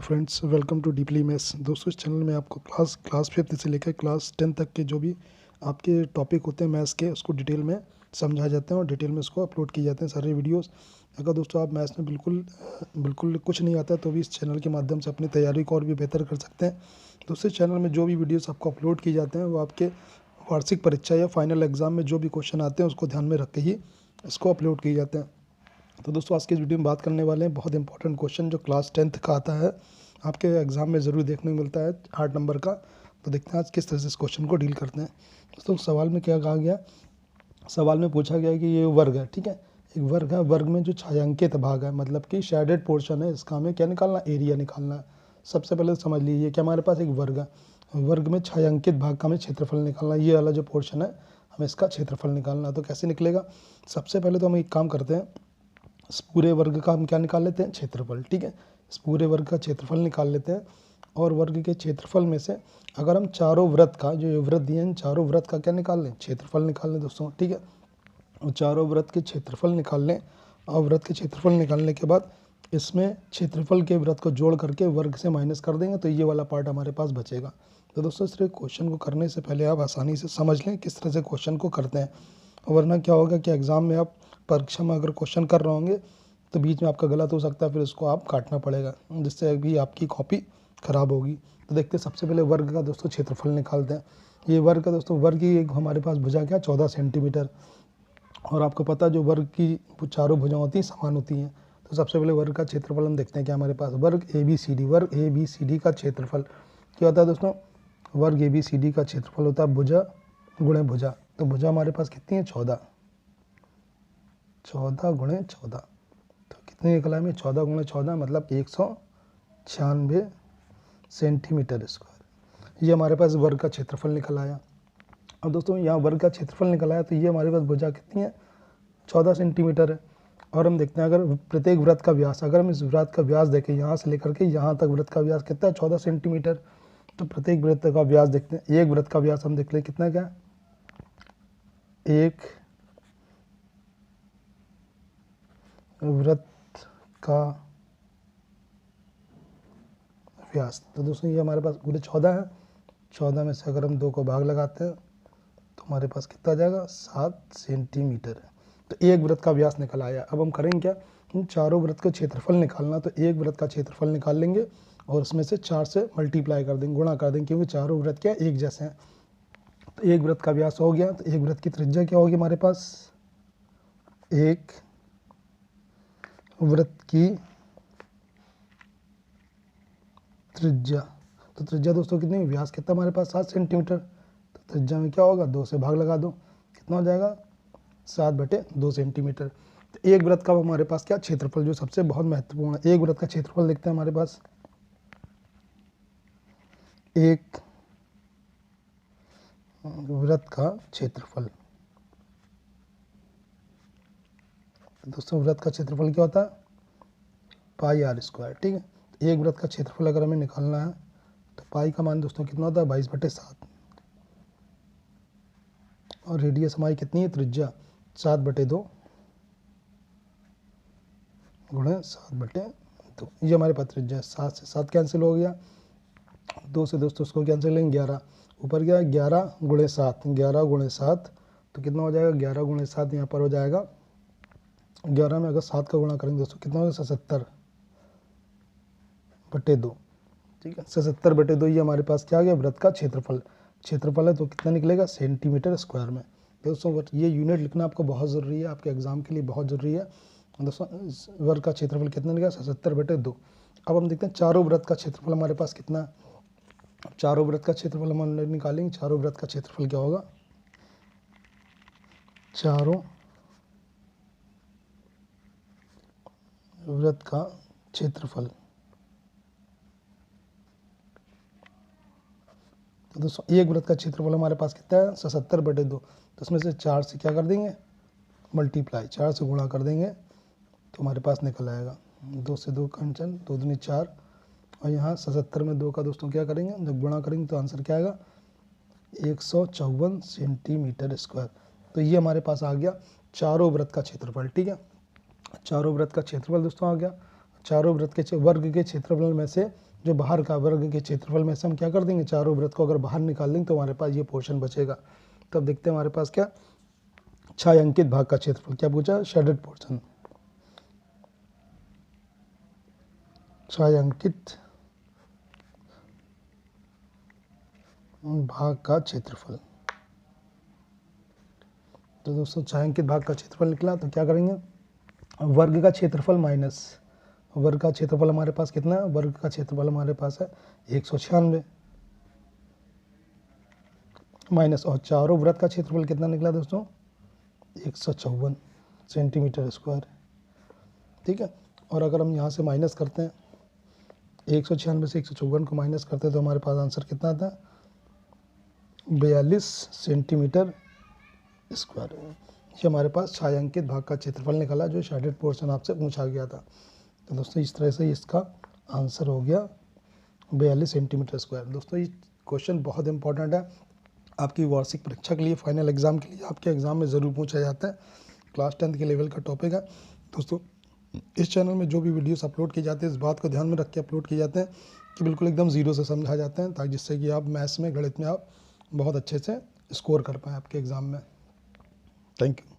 Friends, welcome to deeply maths. दोस्तों, इस channel में आपको क्लास फिफ्थ से लेकर क्लास 10 तक के जो भी आपके टॉपिक होते हैं मैथ्स के, उसको डिटेल में समझाए जाते हैं और डिटेल में उसको अपलोड किए जाते हैं सारे वीडियोस। अगर दोस्तों आप मैथ्स में बिल्कुल कुछ नहीं आता तो भी इस चैनल के माध्यम से अपनी तैयारी को और भी बेहतर कर सकते हैं। दोस्तों, इस चैनल में जो भी वीडियोज़ आपको अपलोड किए जाते हैं वो आपके वार्षिक परीक्षा या फाइनल एग्जाम में जो भी क्वेश्चन आते हैं उसको ध्यान में रख के ही इसको अपलोड किए जाते हैं। तो दोस्तों, आज के इस वीडियो में बात करने वाले हैं बहुत इंपॉर्टेंट क्वेश्चन जो क्लास 10th का आता है, आपके एग्जाम में ज़रूर देखने को मिलता है 8 नंबर का। तो देखते हैं आज किस तरह से इस क्वेश्चन को डील करते हैं। दोस्तों, सवाल में क्या कहा गया, सवाल में पूछा गया है कि ये वर्ग है, ठीक है, एक वर्ग है, वर्ग में जो छायांकित भाग है मतलब कि शेडेड पोर्शन है, इसका हमें क्या निकालना, एरिया निकालना है। सबसे पहले तो समझ लीजिए कि हमारे पास एक वर्ग है, वर्ग में छायांकित भाग का हमें क्षेत्रफल निकालना है। ये वाला जो पोर्शन है हमें इसका क्षेत्रफल निकालना है। तो कैसे निकलेगा, सबसे पहले तो हम एक काम करते हैं, इस पूरे वर्ग का हम क्या निकाल लेते हैं, क्षेत्रफल, ठीक है। इस पूरे वर्ग का क्षेत्रफल निकाल लेते हैं और वर्ग के क्षेत्रफल में से अगर हम चारों वृत्त का, जो ये वृत्त दिए हैं, चारों वृत्त का क्या निकाल लें, क्षेत्रफल निकाल लें दोस्तों, ठीक है। और चारों वृत्त के क्षेत्रफल निकाल लें और वृत्त के क्षेत्रफल निकालने के बाद इसमें क्षेत्रफल के वृत्त को जोड़ करके वर्ग से माइनस कर देंगे तो ये वाला पार्ट हमारे पास बचेगा। तो दोस्तों, इस क्वेश्चन को करने से पहले आप आसानी से समझ लें किस तरह से क्वेश्चन को करते हैं, वरना क्या होगा कि एग्ज़ाम में आप परीक्षा में अगर क्वेश्चन कर रहे होंगे तो बीच में आपका गलत हो सकता है, फिर उसको आप काटना पड़ेगा, जिससे भी आपकी कॉपी ख़राब होगी। तो देखते हैं, सबसे पहले वर्ग का दोस्तों क्षेत्रफल निकालते हैं। ये वर्ग का दोस्तों, वर्ग की एक हमारे पास भुजा क्या, 14 सेंटीमीटर। और आपको पता है जो वर्ग की चारों भुजाएं होती हैं समान होती हैं। तो सबसे पहले वर्ग का क्षेत्रफल हम देखते हैं क्या हमारे पास, वर्ग ए बी सी डी, वर्ग ए बी सी डी का क्षेत्रफल क्या होता है दोस्तों, वर्ग ए बी सी डी का क्षेत्रफल होता है भुजा गुणे भुजा। तो भुजा हमारे पास कितनी है, 14, 14 गुणे 14, तो कितनी निकला है, 14 गुणे 14 मतलब 196 सेंटीमीटर स्क्वायर। ये हमारे पास वर्ग का क्षेत्रफल निकल आया। अब दोस्तों, यहाँ वर्ग का क्षेत्रफल निकल आया तो ये हमारे पास भुजा कितनी है, 14 सेंटीमीटर है। और हम देखते हैं अगर प्रत्येक वृत्त का व्यास, अगर हम इस वृत्त का व्यास देखें यहाँ से लेकर के यहाँ तक वृत्त का व्यास कितना है, 14 सेंटीमीटर। तो प्रत्येक वृत्त का व्यास देखते हैं, एक वृत्त का व्यास हम देख लें कितना, क्या, एक वृत्त का व्यास। तो दोस्तों, ये हमारे पास पूरे 14 है, 14 में से अगर हम 2 को भाग लगाते हैं तो हमारे पास कितना आ जाएगा, 7 सेंटीमीटर है। तो एक वृत्त का व्यास निकल आया। अब हम करेंगे क्या, इन चारों वृत्त का क्षेत्रफल निकालना, तो एक वृत्त का क्षेत्रफल निकाल लेंगे और उसमें से 4 से मल्टीप्लाई कर देंगे, गुणा कर देंगे, क्योंकि चारों वृत्त क्या एक जैसे हैं। तो एक वृत्त का व्यास हो गया, तो एक वृत्त की त्रिज्या क्या होगी हमारे पास, एक वृत्त की त्रिज्या। तो त्रिज्या दोस्तों कितनी, व्यास कितना हमारे पास, 7 सेंटीमीटर। तो त्रिज्या में क्या होगा, 2 से भाग लगा दो, कितना हो जाएगा, 7/2 सेंटीमीटर। तो एक वृत्त का हमारे पास क्या, क्षेत्रफल, जो सबसे बहुत महत्वपूर्ण है, एक वृत्त का क्षेत्रफल देखते हैं हमारे पास, एक वृत्त का क्षेत्रफल। दोस्तों, वृत्त का क्षेत्रफल क्या होता है, पाई आर स्क्वायर, ठीक है। तो एक वृत्त का क्षेत्रफल अगर हमें निकालना है तो पाई का मान दोस्तों कितना होता है, 22/7। और रेडियस हमारी कितनी है, त्रिज्या 7/2 गुणे 7/2। ये हमारे पास त्रिज्या, 7 से 7 कैंसिल हो गया, 2 से दोस्तों उसको कैंसिल लेंगे, 11 ऊपर गया, 11 गुणे 7, 11 गुणे 7 तो कितना हो जाएगा, 11 गुणे 7 यहाँ पर हो जाएगा, 11 में अगर 7 का गुणा करेंगे दोस्तों कितना होगा, 77/2, ठीक है। 77/2 ये हमारे पास क्या आ गया, वृत्त का क्षेत्रफल। क्षेत्रफल है तो कितना निकलेगा, सेंटीमीटर स्क्वायर में। दोस्तों, ये यूनिट लिखना आपको बहुत ज़रूरी है, आपके एग्जाम के लिए बहुत ज़रूरी है दोस्तों। वर्ग का क्षेत्रफल कितना निकला, 77/2। अब हम देखते हैं चारों वृत्त का क्षेत्रफल हमारे पास कितना है। चारों वृत्त का क्षेत्रफल हम निकालेंगे, चारों वृत्त का क्षेत्रफल क्या होगा, चारों वृत्त का क्षेत्रफल। तो दोस्तों, एक वृत्त का क्षेत्रफल हमारे पास कितना है, 77/2। तो उसमें से 4 से क्या कर देंगे, मल्टीप्लाई, 4 से गुणा कर देंगे तो हमारे पास निकल आएगा, 2 से 2 कैंसिल, 2 दूनी 4, और यहाँ 77 में 2 का दोस्तों क्या करेंगे, जब गुणा करेंगे तो आंसर क्या आएगा, 154 सेंटीमीटर स्क्वायर। तो ये हमारे पास आ गया चारों वृत्त का क्षेत्रफल, ठीक है। चारों वृत्त का क्षेत्रफल दोस्तों आ गया। चारों वृत्त के वर्ग के क्षेत्रफल में से जो बाहर का वर्ग के क्षेत्रफल में से हम क्या कर देंगे, चारों वृत्त को अगर बाहर निकाल देंगे तो हमारे पास ये पोर्शन बचेगा। तब देखते हैं हमारे पास क्या, छायांकित भाग का क्षेत्रफल क्या पूछा, शेडेड पोर्शन, छायांकित भाग का क्षेत्रफल। तो दोस्तों छायांकित भाग का क्षेत्रफल निकला तो क्या करेंगे, वर्ग का क्षेत्रफल माइनस वर्ग का क्षेत्रफल हमारे पास कितना है, वर्ग का क्षेत्रफल हमारे पास है 196 माइनस, और चारों वृत्त का क्षेत्रफल कितना निकला दोस्तों, 154 सेंटीमीटर स्क्वायर। ठीक है, और अगर हम यहाँ से माइनस करते हैं 196 से 154 को माइनस करते हैं तो हमारे पास आंसर कितना आता है, 42 सेंटीमीटर स्क्वायर। ये हमारे पास छायांकित भाग का क्षेत्रफल निकला जो शेडेड पोर्शन आपसे पूछा गया था। तो दोस्तों इस तरह से इसका आंसर हो गया 42 सेंटीमीटर स्क्वायर। दोस्तों ये क्वेश्चन बहुत इंपॉर्टेंट है आपकी वार्षिक परीक्षा के लिए, फाइनल एग्जाम के लिए, आपके एग्जाम में ज़रूर पूछा जाता है। क्लास 10th के लेवल का टॉपिक है। दोस्तों इस चैनल में जो भी वीडियोस अपलोड किए जाते हैं इस बात को ध्यान में रख के अपलोड किए जाते हैं कि बिल्कुल एकदम ज़ीरो से समझा जाते हैं, ताकि जिससे कि आप मैथ्स में, गणित में आप बहुत अच्छे से स्कोर कर पाएँ आपके एग्ज़ाम में। Thank you.